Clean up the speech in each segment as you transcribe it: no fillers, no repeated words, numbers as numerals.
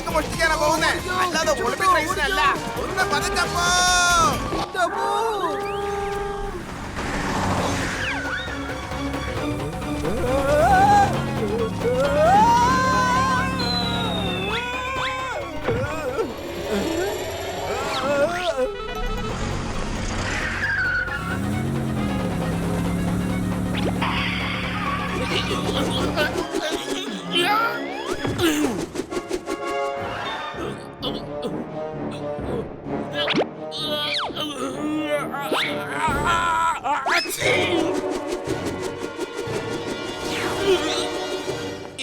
Bank മോഷ്ടിക്കാനാ പോകുന്നേ, അല്ലാതെ Olympic റേസിനല്ല. ഒന്ന് പതുക്കപ്പോ.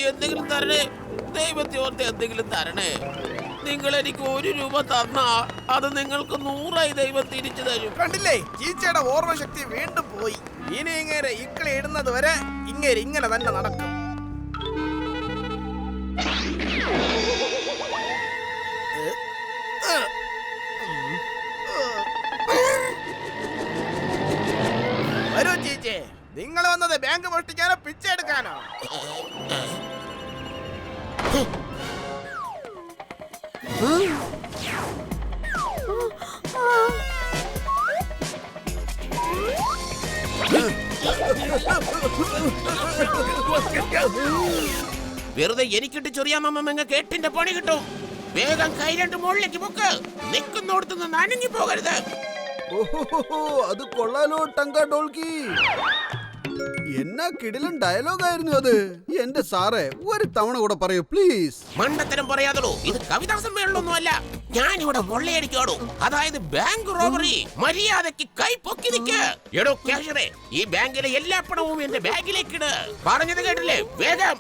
എന്തെങ്കിലും തരണേ, ദൈവത്തെ ഓർത്ത് എന്തെങ്കിലും തരണേ. നിങ്ങൾ എനിക്ക് 1 രൂപ തന്നാ അത് നിങ്ങൾക്ക് 100ആയി ദൈവം തിരിച്ചു തരും. കണ്ടില്ലേ, ചീച്ചയുടെ ഓർമ്മശക്തി വീണ്ടും പോയി. ഇനി ഇങ്ങനെ ഇക്കളി ഇടുന്നത് വരെ ഇങ്ങനെ തന്നെ നടക്കും. വരൂ ചീച്ചേ, നിങ്ങൾ വന്നത് ബാങ്ക് മോഷ്ടിക്കാനോ പിച്ചെ എടുക്കാനോ? വെറുതെ എനിക്കിട്ട് ചൊറിയാമമ്മ കേട്ടിന്റെ പണി കിട്ടും. വേഗം കൈ 2 മുകളിലേക്ക് പൊക്ക്. നിൽക്കുന്നോടത്തുനിന്ന് അനങ്ങി പോകരുത്. ഓഹോ, അത് കൊള്ളാലോ ടങ്ക ഡോൾക്കി. എന്നാ കിടിലൻ ഡയലോഗായിരുന്നു അത്. എന്റെ സാറേ, ഒരു തവണ കൂടെ പറയൂ പ്ലീസ്. മണ്ടത്തരം പറയാതോ, ഇത് കവിതാ സമ്മേളനമൊന്നുമല്ല. ഞാനിവിടെ കൊള്ളയടിക്കാടോ, അതായത് ബാങ്ക് റോബറി. മര്യാദക്ക് കൈ പൊക്കി നിൽക്ക്. എടോ ക്യാഷറെ, ഈ ബാങ്കിലെ എല്ലാ പണവും എന്റെ ബാഗിലേക്ക് ഇട്. പറഞ്ഞത് കേട്ടില്ലേ? വേഗം.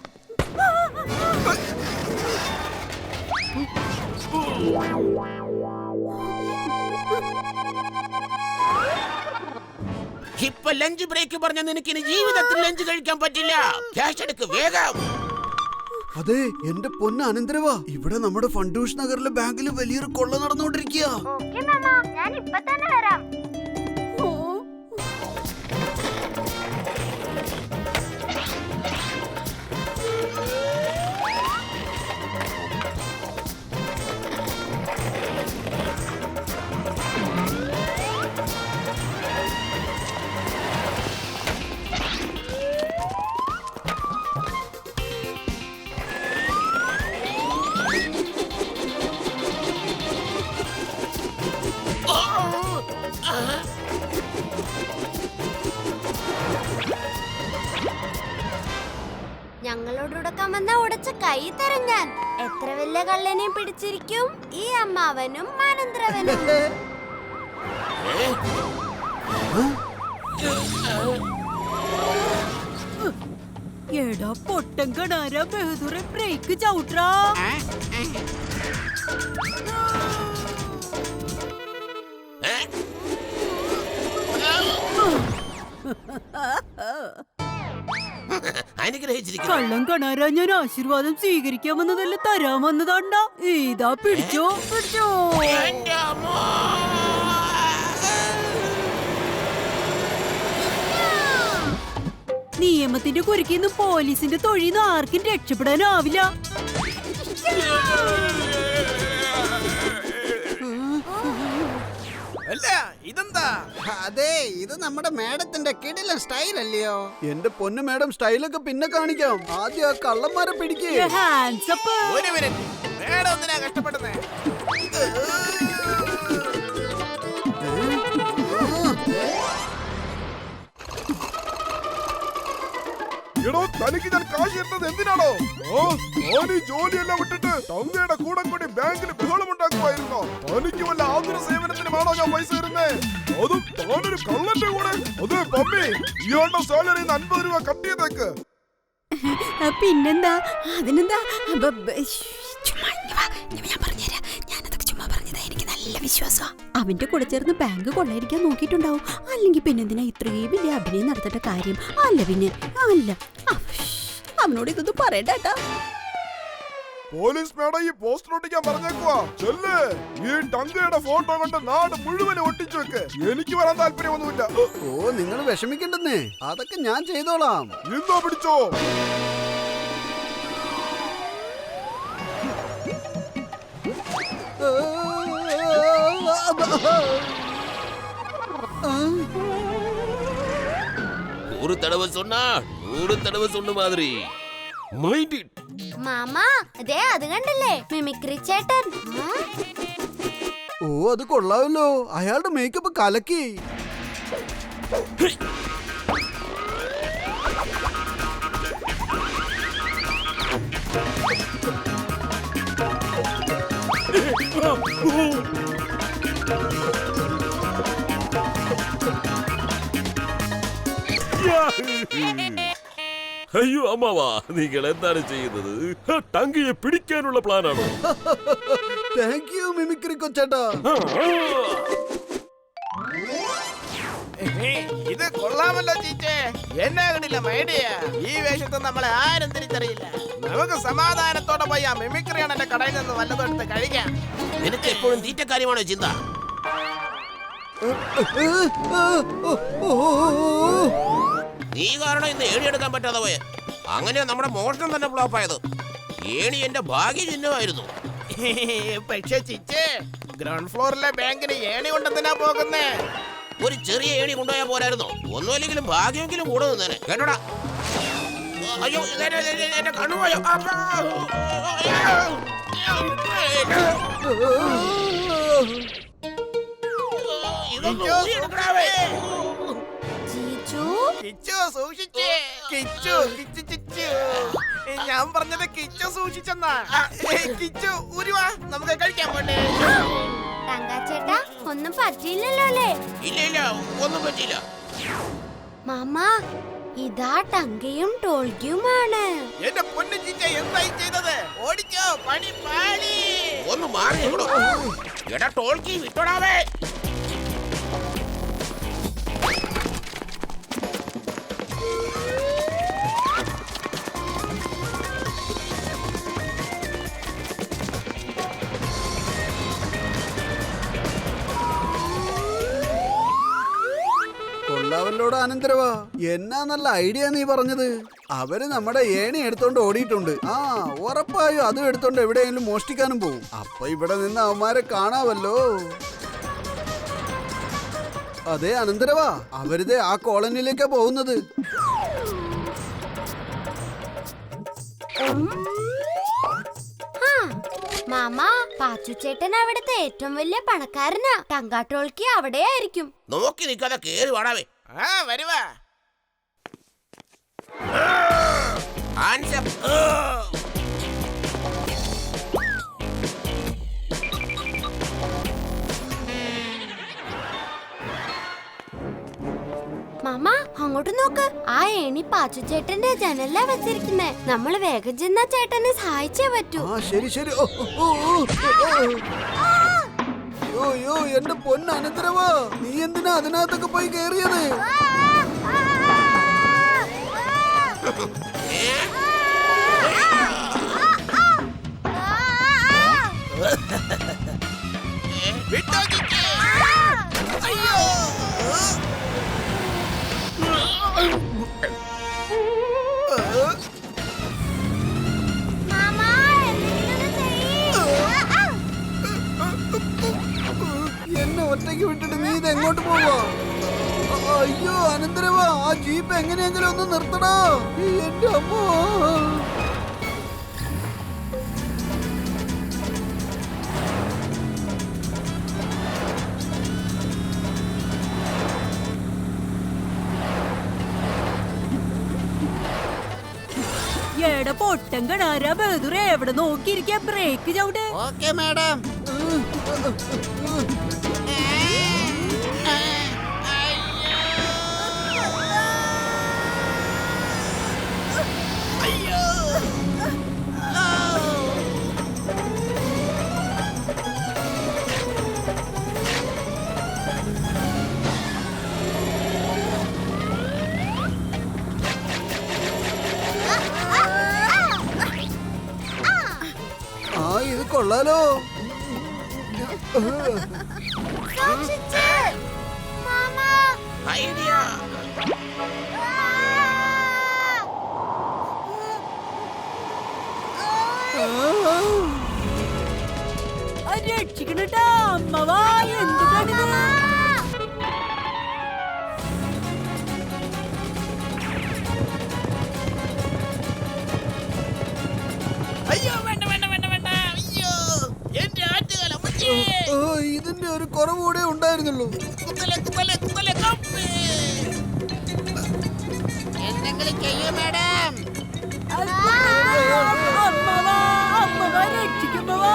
ഇപ്പൊ ലഞ്ച് ബ്രേക്ക് പറഞ്ഞ നിനക്ക് ഇനി ജീവിതത്തിൽ ലഞ്ച് കഴിക്കാൻ പറ്റില്ല. ക്യാഷ് എടുക്ക് വേഗം. അതെ എന്റെ പൊന്ന അനന്തരവാ, ഇവിടെ നമ്മുടെ ഫണ്ടൂഷ് നഗറിലെ ബാങ്കിൽ വലിയൊരു കൊള്ള നടന്നുകൊണ്ടിരിക്കുക. ഞങ്ങളോടുടക്കാൻ വന്ന ഉടച്ച കൈ തരം ഞാൻ. എത്ര വലിയ കള്ളനെയും പിടിച്ചിരിക്കും ഈ അമ്മാവനും അനന്തരവനും. എടാ പൊട്ടൻ കണാര ബഹദൂറെ ബ്രേക്ക് ചവിട്ടാ. കള്ളം കണാര, ഞാൻ ആശീർവാദം സ്വീകരിക്കാൻ വന്നതല്ല, തരാൻ വന്നതാണ്ടാ. ഇതാ പിടിച്ചോ പിടിച്ചോ. നിയമത്തിന്റെ കുരുക്കിന്ന് പോലീസിന്റെ തൊഴിന്ന് ആർക്കും രക്ഷപ്പെടാനാവില്ല. ഇതെന്താ? അതെ, ഇത് നമ്മുടെ മാഡത്തിന്റെ കിടിലൻ സ്റ്റൈൽ അല്ലയോ? എന്റെ പൊന്നു മാഡം, സ്റ്റൈലൊക്കെ പിന്നെ കാണിക്കാം. ആദ്യം ആ കള്ളന്മാരെ പിടിക്കേ. Hands up. ഒരു മിനിറ്റ്, മാഡം എന്തിനാ കഷ്ടപ്പെടുന്നേ? എടോ, തനിക്ക് ഞാൻ കാശ് തരുന്നത് എന്തിനാണോ? ഞാൻ ഈ ജോലിയെല്ലാം വിട്ടിട്ട് ടങ്കയുടെ കൂടെ കൂടി ബാങ്കിൽ ബഹളം ഉണ്ടാക്കുമായിരുന്നോ? തനിക്ക് വല്ല ആതുര സേവനത്തിനുമാണോ ഞാൻ പൈസ തരുന്നേ? അതും താനൊരു കള്ളന്റെ കൂടെ. അതെ പമ്മി, ഇയാളുടെ സാലറി 50 രൂപ കട്ട് ചെയ്തേക്ക്. പിന്നെന്താ? അതിനെന്താ? ഞാൻ പറഞ്ഞുതരാം, ഞാനതൊക്കെ ചുമ്മാ പറഞ്ഞതാ. എനിക്ക് നല്ല വിശ്വാസമാ. അവന്റെ കൂടെ ചേർന്ന് ബാങ്ക് കൊള്ളയടിക്കാൻ നോക്കിയിട്ടുണ്ടാവും. അല്ലെങ്കിൽ പിന്നെന്തിനാ ഇത്രയും വലിയ അഭിനയം നടത്തേണ്ട കാര്യം? അല്ല പിന്നെ അല്ല, അവനോട് ഇതൊന്നും പറയണ്ട. പോലീസ് മേഡം ഈ പോസ്റ്റർ ഒട്ടിക്കാൻ പറഞ്ഞേക്കുവാ. ചെല്ല്, ഈ ടങ്കയുടെ ഫോട്ടോ കൊണ്ട് നാട് മുഴുവൻ ഒട്ടിച്ചു വെക്ക്. എനിക്ക് വരാൻ താല്പര്യമൊന്നുമില്ല. ഓ, നിങ്ങൾ വിഷമിക്കണ്ടെന്നേ, അതൊക്കെ ഞാൻ ചെയ്തോളാം. ഇന്നോ പിടിച്ചോ. ஒரு தடவை சொன்னா 100 தடவை சொன்ன மாதிரி. Mind it. മാമാ അതെ അത് കണ്ടില്ലേ മിമിക്രി ചേട്ടൻ. ഓ അത് കൊള്ളാമല്ലോ. അയാളുടെ മേക്കപ്പ് കലക്കി. അയ്യോ അമ്മാവാ, നിങ്ങൾ എന്താണ് ചെയ്യുന്നത്? ടങ്കിയെ പിടിക്കാനുള്ള പ്ലാനാണോ? താങ്ക് യു മിമിക്രി കൊച്ചേട്ടാ. ഇത് കൊള്ളാമല്ലോ ചീച്ചേ. എന്നാ കണ്ടില്ല മൈഡിയ. ഈ വേഷത്തിൽ നമ്മളെ ആരും തിരിച്ചറിയില്ല. നമുക്ക് സമാധാനത്തോടെ പോയി ആ മിമിക്രിയാണ് എന്റെ കടയിൽ നിന്ന് വല്ലതെടുത്ത് കഴിക്കാം. നിനക്ക് എപ്പോഴും തീറ്റക്കാര്യമാണോ ചിന്ത? നീ കാരണം ഇന്ന് ഏണി എടുക്കാൻ പറ്റാതെ പോയെ. അങ്ങനെ നമ്മുടെ മോഷണം തന്നെ ഫ്ലോപ്പ് ആയത്. ഏണി എന്റെ ഭാഗ്യ ചിഹ്നമായിരുന്നു. പക്ഷേ ചിച്ചേ, ഗ്രൗണ്ട് ഫ്ലോറിലെ ബാങ്കിന് ഏണി കൊണ്ടെന്തിനാ പോകുന്നേ? ഒരു ചെറിയ ഏണി കൊണ്ടുപോയാൽ പോരായിരുന്നോ? ഒന്നുമില്ലെങ്കിലും ഭാഗ്യമെങ്കിലും കൂടെ നിന്നേനെ. കേട്ടോടാ. അയ്യോ എന്റെ കണ്ണുപോയോ. കിച്ചു, സൂക്ഷിച്ചേ. ചീച്ചു കിച്ചു സൂക്ഷിച്ചേ. കിച്ചു കിച്ചു കിച്ചു. ഞാൻ പറഞ്ഞത് കിച്ചു സൂക്ഷിച്ചെന്നാ. കിച്ചു ഉരുവാ, നമുക്ക് കഴിക്കാൻ പോണ്ടേ? തങ്കാച്ചേട്ടാ ഒന്നും പറ്റിയില്ലല്ലോ അല്ലേ? ഇല്ല ഇല്ല, ഒന്നും പറ്റിയില്ല. മാമാ ഇതാ ടങ്കയും ടോൾക്കിയുമാണ്. എന്റെ പൊന്നു ചീച്ച എന്തായി ചെയ്തത്? ഓടിച്ചോ, പണി പാടി. ഒന്ന് മാറി എടാ ടോൾക്കി വിട്ടോടാവേ. കൊള്ളാവല്ലോട് അനന്തരവാ. എന്നാ നല്ല ഐഡിയ നീ പറഞ്ഞത്. അവര് നമ്മുടെ ഏണി എടുത്തോണ്ട് ഓടിയിട്ടുണ്ട്. ആ ഉറപ്പായും അതും എടുത്തോണ്ട് എവിടെയെങ്കിലും മോഷ്ടിക്കാനും പോകും. അപ്പൊ ഇവിടെ നിന്ന് അവന്മാരെ കാണാവല്ലോ. അതെ അനന്തരവാ, അവരിതേ ആ കോളനിയിലേക്കാ പോകുന്നത്. മാമാ പാച്ചുചേട്ടൻ അവിടുത്തെ ഏറ്റവും വലിയ പണക്കാരനാ. ടങ്കാട്ടോൾക്കി അവിടെ ആയിരിക്കും. നോക്കി നിൽക്കാതെ കേറി വാടാവേ. ആ വരുവാ. മാമാ അങ്ങോട്ട് നോക്ക്. ആ ഏണി പാച്ചുചേട്ടന്റെ ജനലിലാ വെച്ചിരിക്കുന്നേ. നമ്മള് വേഗം ചെന്നാ ചേട്ടനെ സഹായിച്ചേ പറ്റൂ. ആ ശരി ശരി. യോ എന്റെ പൊന്ന് അനന്തരവാ, നീ എന്തിനാ അതിനകത്തൊക്കെ പോയി കേറിയത്? വിട്ടോ ചിച്ചേ. അയ്യോ. മാമാ എന്തെങ്കിലും ചെയ്യ്. എന്നെ ഒറ്റയ്ക്ക് വിട്ടിട്ട് നീ ഇത് എങ്ങോട്ട് പോവാ? അയ്യോ അനന്തരവാ, ആ ജീപ്പ് എങ്ങനെയെങ്കിലും ഒന്ന് നിർത്തണോ? എന്റെ അമ്മോ. എടെ പൊട്ടം കണാരാ ബഹദൂർ എവിടെ നോക്കിയിരിക്കാ? ബ്രേക്ക് ചവിട്ട്. Okay madam. ആ ഇത് കൊള്ളാലോ. സൂക്ഷിച്ച്. മാമാ ഐഡിയ. രക്ഷിക്കണട്ടാ അമ്മവാ. എന്ത് എന്താണിത്? അയ്യോ വേണ്ട വേണ്ട വേണ്ട വേണ്ട അയ്യോ എന്റെ ആറ്റുകാല ഇതിന്റെ ഒരു കുറവ് കൂടെ ഉണ്ടായിരുന്നുള്ളൂ. എന്തെങ്കിലും ചെയ്യൂ മാഡം. അമ്മവാ രക്ഷിക്കുമ്പവാ.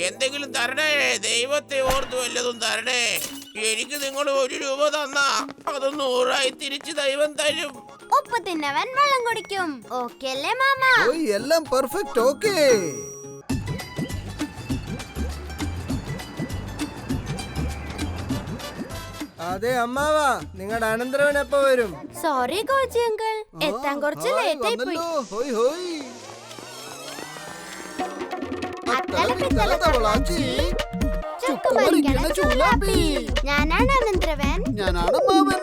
എന്തെങ്കിലും തരണേ, ദൈവത്തെ ഓർത്ത് വല്ലതും തരണേ. എനിക്ക് നിങ്ങൾ 1 രൂപ തന്നാ അത് 100ആയി തിരിച്ച് ദൈവം തരും. ഉപ്പ് തിന്നവൻ വെള്ളം കുടിക്കും. ഓക്കെ അല്ലേ മാമ? എല്ലാം പെർഫെക്റ്റ്. ഓക്കേ. അതെ അമ്മാവാ, നിങ്ങളുടെ അനന്തരവൻ എപ്പോ വരും? സോറി കോച്ചി അങ്കിൾ, എത്താൻ കുറച്ച് ലേറ്റ് ആയി പോയി. ഹോയ് ഹോയ്. ഞാനാണ് അനന്തരവൻ. ഞാനാണ് മാമൻ.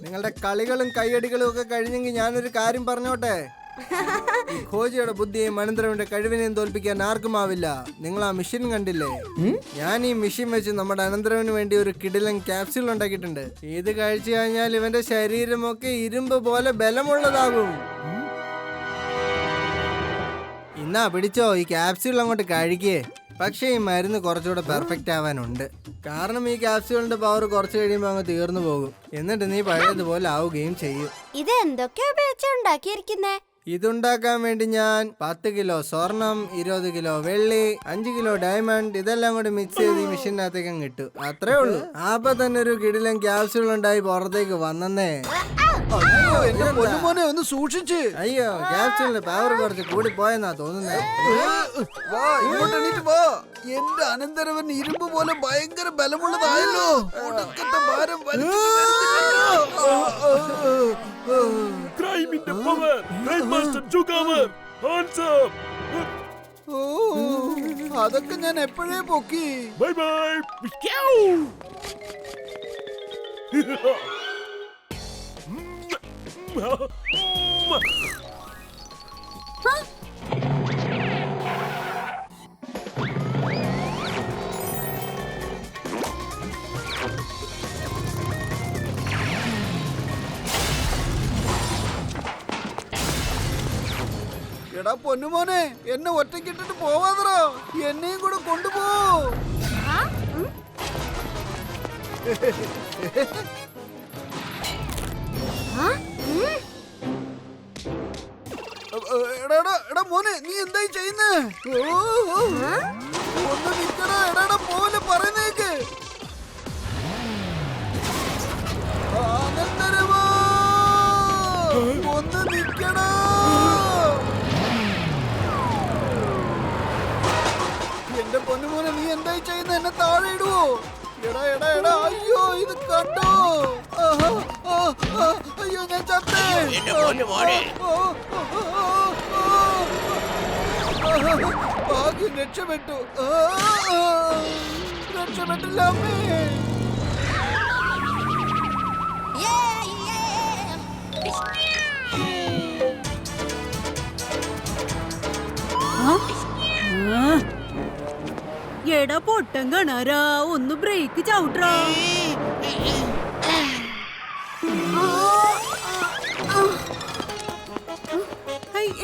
നിങ്ങളുടെ കളികളും കൈയടികളും ഒക്കെ കഴിഞ്ഞെങ്കിൽ ഞാനൊരു കാര്യം പറഞ്ഞോട്ടെ. ഈ ഖോജിയുടെ ബുദ്ധിയും അനന്തരവന്റെ കഴിവിനെയും തോൽപ്പിക്കാൻ ആർക്കുമാവില്ല. നിങ്ങൾ ആ മെഷീൻ കണ്ടില്ലേ? ഞാൻ ഈ മെഷീൻ വെച്ച് നമ്മുടെ അനന്തരവന് വേണ്ടി ഒരു കിടിലൻ ക്യാപ്സ്യൂൾ ഉണ്ടാക്കിയിട്ടുണ്ട്. ഇത് കഴിച്ചു കഴിഞ്ഞാൽ ഇവന്റെ ശരീരമൊക്കെ ഇരുമ്പ് പോലെ ബലമുള്ളതാകും. ഇന്നാ പിടിച്ചോ, ഈ ക്യാപ്സ്യൂൾ അങ്ങോട്ട് കഴിക്കേ. പക്ഷേ ഈ മരുന്ന് കുറച്ചുകൂടെ പെർഫെക്റ്റ് ആവാനുണ്ട്. കാരണം ഈ ക്യാപ്സ്യൂളിന്റെ പവർ കുറച്ച് കഴിയുമ്പോൾ അങ്ങ് തീർന്നു പോകും. എന്നിട്ട് നീ പഴയതുപോലെ ആവുകയും ചെയ്യും. ഇത് എന്തൊക്കെയാ ഉപയോഗിച്ച് ഉണ്ടാക്കിയിരിക്കുന്നേ? ഇതുണ്ടാക്കാൻ വേണ്ടി ഞാൻ 10 കിലോ സ്വർണം, 20 കിലോ വെള്ളി, 5 കിലോ ഡയമണ്ട് ഇതെല്ലാം കൂടി മിക്സ് ചെയ്ത് ഈ മെഷീനകത്തേക്ക് ഇട്ടു. അത്രേ ഉള്ളൂ. അപ്പൊ തന്നെ ഒരു കിടിലൻ ക്യാപ്സ്യൂൾ ഉണ്ടായി പുറത്തേക്ക് വന്നേ. ഒന്ന് സൂക്ഷിച്ച്. അയ്യോ, ക്യാപ്സ്യൂളിന്റെ പവർ കുറച്ച് കൂടി പോയെന്നാ തോന്നുന്നേ. എന്റെ അനന്തരവൻ ഇരുമ്പ് പോലെ ഭയങ്കര ബലമുള്ളതായല്ലോ. ഒടുക്കത്തെ ഭാരം ക്രൈമിന്റെ പവർ, ക്രൈം മാസ്റ്റർ ജുഗാവർ, ഹാൻഡ്സ് അപ്പ്. അതൊക്കെ ഞാൻ എപ്പോഴേ പൊക്കി. Bye bye. എടാ പൊന്നുമോനെ, എന്നെ ഒറ്റക്കിട്ടിട്ട് പോവാതറോ. എന്നെയും കൂടെ കൊണ്ടുപോ. എടാ മോനെ, നീ എന്തായി ചെയ്യുന്നേ? ഒന്ന് നിക്കടാ. എടാ പോലെ പറയുന്നേക്ക്. അനന്തരവാ, ഒന്ന് നിക്കടാ. എന്റെ പൊന്നുമോനെ, നീ എന്തായി ചെയ്യുന്ന? എന്നെ താഴെ ഇടുവോ? എടാ എടാ എടാ, അയ്യോ ഇത് കണ്ടോ? അയ്യോ ഞാൻ ചത്തേ. ഭാഗ്യം, രക്ഷപ്പെട്ടു. രക്ഷപ്പെട്ടില്ല അമ്മേ. എടാ പൊട്ടം കാണാരാ, ഒന്ന് ബ്രേക്ക് ചവിട്ടാ.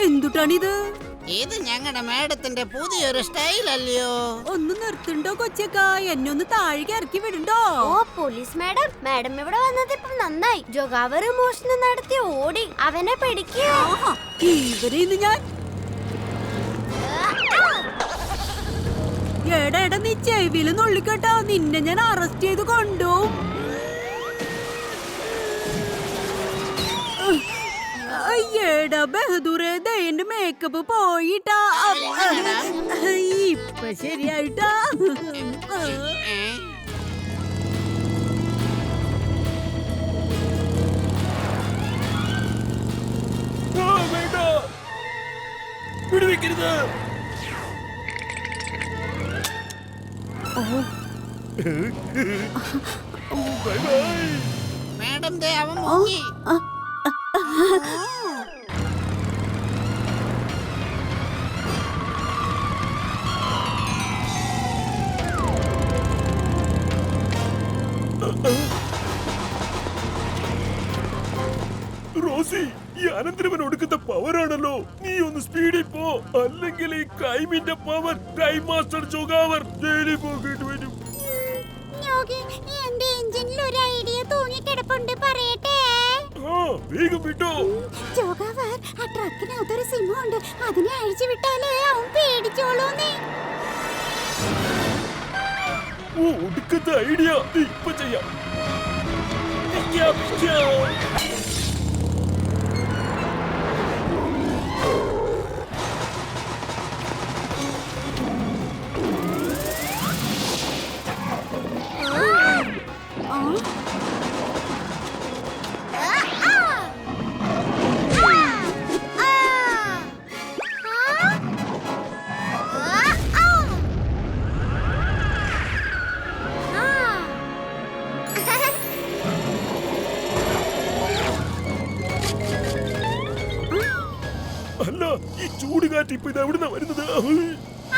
എന്തുട്ടാണിത്? ഇത് ഞങ്ങളുടെ മാഡത്തിന്റെ പുതിയൊരു സ്റ്റൈൽ അല്ലയോ? ഒന്ന് നിർത്തുണ്ടോ കൊച്ചക്ക? എന്നെ ഒന്ന് താഴേക്ക് ഇറക്കി വിടുണ്ടോ? ഓ പോലീസ് മാഡം, മാഡം ഇവിടെ വന്നത് ഇപ്പം നന്നായി. ജോഗാവർ മോഷണം നടത്തി ഓടി. അവനെ പിടിക്കോ? ഇവരെ ഇന്ന് ഞാൻ എടാ എടാ, നീ ചെവിയില് നുള്ളിക്കട്ടോ. നിന്നെ ഞാൻ അറസ്റ്റ് ചെയ്ത് കൊണ്ടുപോകും. എടാ ബഹദൂറേ, എന്റെ മേക്കപ്പ് പോയിട്ടാ. ഇപ്പൊ ശരിയായിട്ടാ. വെടിവെക്കരുത്. Bye bye. മാഡം ദേ അവൻ മുങ്ങി. റോസി, ഈ അനന്തരവൻ ഒടുക്കത്തെ പവറാണല്ലോ. നീ ഒന്ന് സ്പീഡിൽ പോ, അല്ലെങ്കിൽ ഈ ക്രൈമിന്റെ പവർ ക്രൈം മാസ്റ്റർ ജോഗാവർ ജയിലിൽ പോകേണ്ടി വരും. എന്റെ എഞ്ചിനിൽ ഒരു ഐഡിയ തൂങ്ങിക്കിടപ്പുണ്ട്, പറയട്ടെ? ആ, വേഗം വിട്ടോ. ജോഗാവർ, ആ ട്രക്കിനകത്തൊരു സിംഹമുണ്ട്, അതിനെ അഴിച്ചു വിട്ടാലേ അവൻ പേടിച്ചോളൂന്നേ. ഓ, ഒടുക്കത്തെ ഐഡിയ. ഇപ്പൊ ചെയ്യാം. അല്ല, ഈ ചൂടുകാറ്റ് ഇപ്പൊ ഇത് എവിടുന്നാ വരുന്നത്?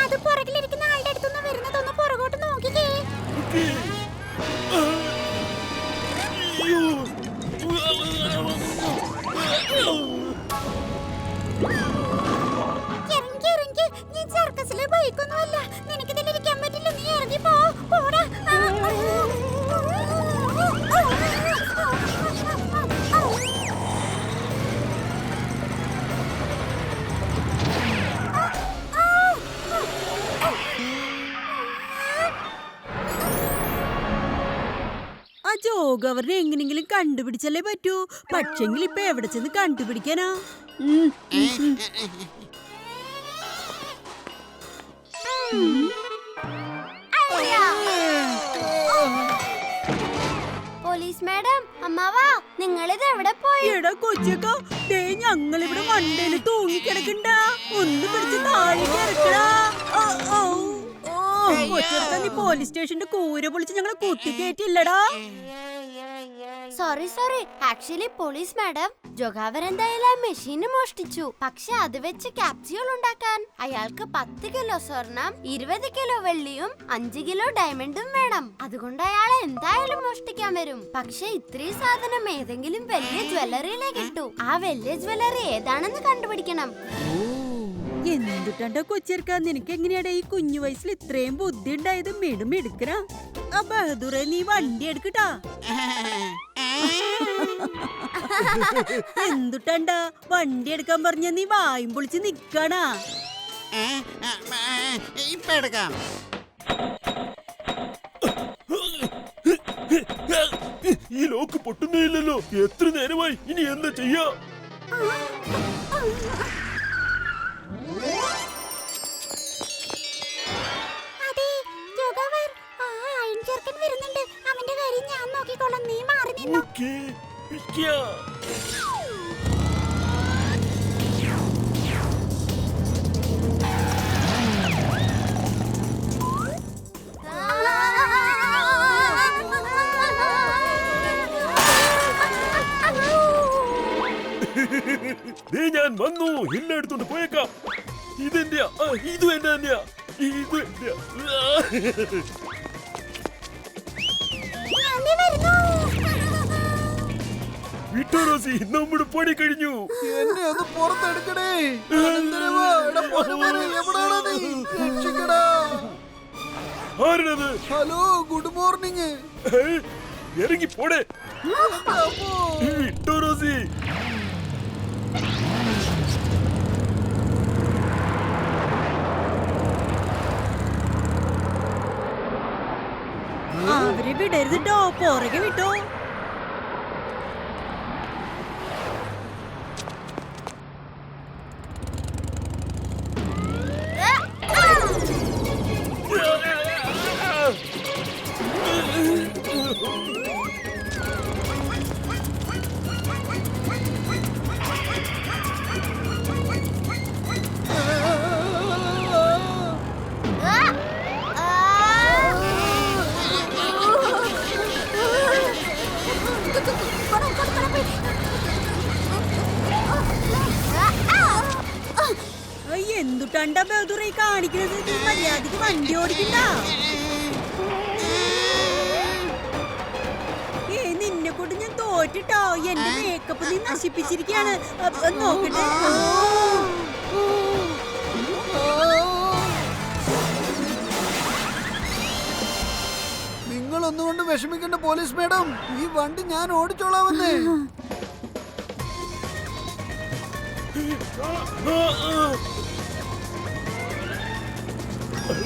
അത് പുറകിലിരിക്കുന്ന ആളുടെ അടുത്തുനിന്ന് വരുന്നതൊന്ന് പുറകോട്ട് നോക്കിക്കേ. ഇറങ്ങി ഇറങ്ങി, നീ സർക്കസിലെ ബൈക്കൊന്നുമല്ല, നിനക്കിതിലിരിക്കാൻ പറ്റില്ല, നീ ഇറങ്ങി പോടാ. ജോഗവറിനെ എങ്ങനെങ്കിലും കണ്ടുപിടിച്ചല്ലേ പറ്റൂ. പക്ഷെങ്കിൽ ഇപ്പൊ എവിടെ ചെന്ന് കണ്ടുപിടിക്കാനാ? പോലീസ് മാഡം, അമ്മാവാ, നിങ്ങളിത് എവിടെ പോയി? എടാ കൊച്ചക്ക, ദേ ഞങ്ങളിവിടെ മണ്ടയില് തൂങ്ങിക്കിടക്കണ്ട, ഒന്ന് പിടിച്ച് താഴേക്ക് ഇറക്കടാ. കൊച്ചെടുത്ത നീ പോലീസ് സ്റ്റേഷന്റെ കൂര പൊളിച്ച് ഞങ്ങളെ കുത്തിക്കേറ്റില്ലടാ. സോറി ആക്ച്വലി പോലീസ് മാഡം, ജോഗാവർ എന്തായാലും മെഷീന് മോഷ്ടിച്ചു. പക്ഷെ അത് വെച്ച് ക്യാപ്സ്യൂൾ ഉണ്ടാക്കാൻ അയാൾക്ക് 10 കിലോ സ്വർണം, 20 കിലോ വെള്ളിയും 5 കിലോ ഡയമണ്ടും വേണം. അതുകൊണ്ട് അയാൾ എന്തായാലും മോഷ്ടിക്കാൻ വരും. പക്ഷെ ഇത്രയും സാധനം ഏതെങ്കിലും വലിയ ജ്വല്ലറിയിലേക്ക് ഇട്ടു. ആ വലിയ ജ്വല്ലറി ഏതാണെന്ന് കണ്ടുപിടിക്കണം. എന്തുട്ടാ കൊച്ചെടുക്ക, നിനക്ക് എങ്ങനെയാടാ ഈ കുഞ്ഞു വയസ്സിൽ ഇത്രയും ബുദ്ധി ഉണ്ടായത്? എടുക്കണ ആ ബഹദൂറെ, നീ വണ്ടി എടുക്കട്ടാ. എന്തുട്ടാ വണ്ടി എടുക്കാൻ പറഞ്ഞ നീ വായും പൊളിച്ച് നിക്കണാ. ഇപ്പൊ എടുക്കാം. ഈ ലോക്ക് പൊട്ടുന്നില്ലല്ലോ. എത്ര നേരമായി? ഇനി എന്താ ചെയ്യാ? അതെ ജോഗാവർ, ആ അയൺ ചെറുക്കൻ വരുന്നുണ്ട്. അവന്റെ കാര്യം ഞാൻ നോക്കിക്കോളാം, നീ മാറി നിന്നോ. ഞാൻ വന്നു, എല്ലാം എടുത്തോണ്ട് പോയേക്കാം. ഇതെന്റെയാ, ഇതും എന്റെ തന്നെയാ, ഇതും എന്റെയാ. വിട്ടോ റോസി, നമ്മുടെ പണി കഴിഞ്ഞു. എന്നെ ഒന്ന് പുറത്തെടുക്കണേ. ആരാണത്? Hello, good morning. ഇറങ്ങി പോടെ. വിട്ടോ റോസി. അവരെ വിടരുതോ, പുറകെ വിട്ടോ. കാണിക്കുന്നത്? നീ മര്യാദക്ക് വണ്ടി ഓടിക്കണ്ട. നിന്നെ കൊണ്ട് ഞാൻ തോറ്റിട്ടോ. എന്റെ മേക്കപ്പ് നീ നശിപ്പിച്ചിരിക്കാണ്. നോക്കട്ടെ. നിങ്ങളൊന്നുകൊണ്ട് വിഷമിക്കണ്ട പോലീസ് മാഡം, ഈ വണ്ടി ഞാൻ ഓടിച്ചോളാമെന്നേ.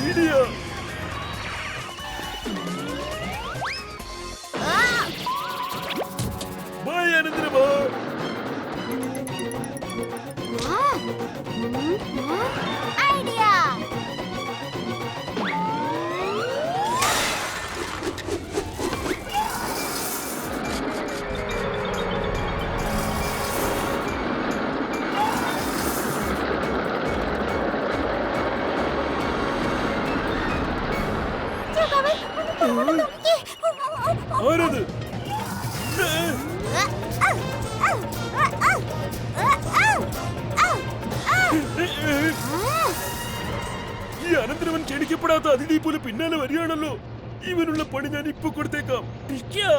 ഐഡിയ. ബൈ അനന്തരമാ. ഐഡിയ. ആരത്? ഈ അനന്തരവൻ ക്ഷണിക്കപ്പെടാത്ത അതിഥി പോലെ പിന്നാലെ വരികയാണല്ലോ. ഇവനുള്ള പണി ഞാൻ ഇപ്പൊ കൊടുത്തേക്കാം. ഇരിക്കാ.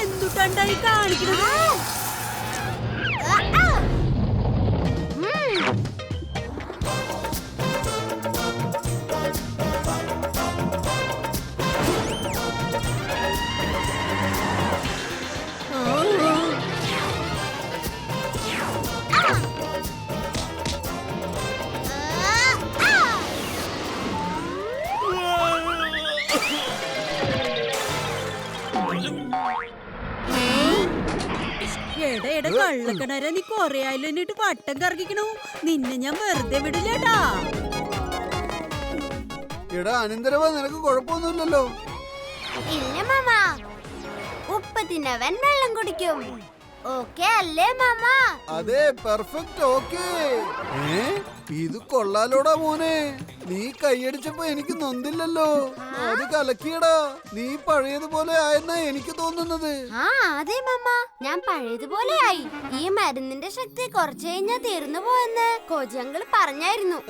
എന്തുട്ടായി കാണിക്കുന്നത്? കള്ളക്കിണര നീ കൊറേ ആയാലും എന്നിട്ട് വട്ടം കറക്കിക്കണു. നിന്നെ ഞാൻ വെറുതെ വിടില്ലേട്ടാ. എടാ അനന്തരവാ, നിനക്ക് കുഴപ്പമൊന്നുമില്ലല്ലോ? ഇല്ല മാമ, ഉപ്പ് തിന്നവൻ വെള്ളം കുടിക്കും. ഓക്കേ അല്ലേ മാമ? അതെ, പെർഫെക്റ്റ്. ഓക്കേ. ഇത് കൊള്ളാലോടാ മോനെ. നീ കൈയടിച്ചപ്പോ എനിക്ക് നൊന്തില്ലല്ലോ. അത് കലക്കിയടാ. നീ പഴയതുപോലെ ആയെന്നാ എനിക്ക് തോന്നുന്നത്. ആ അതെ മാമ, ഞാൻ പഴയതുപോലെ ആയി. ഈ മരുന്നിന്റെ ശക്തി കുറച്ചു കഴിഞ്ഞാ തീർന്നു പോയെന്ന് കോജി അങ്കിൾ പറഞ്ഞായിരുന്നു.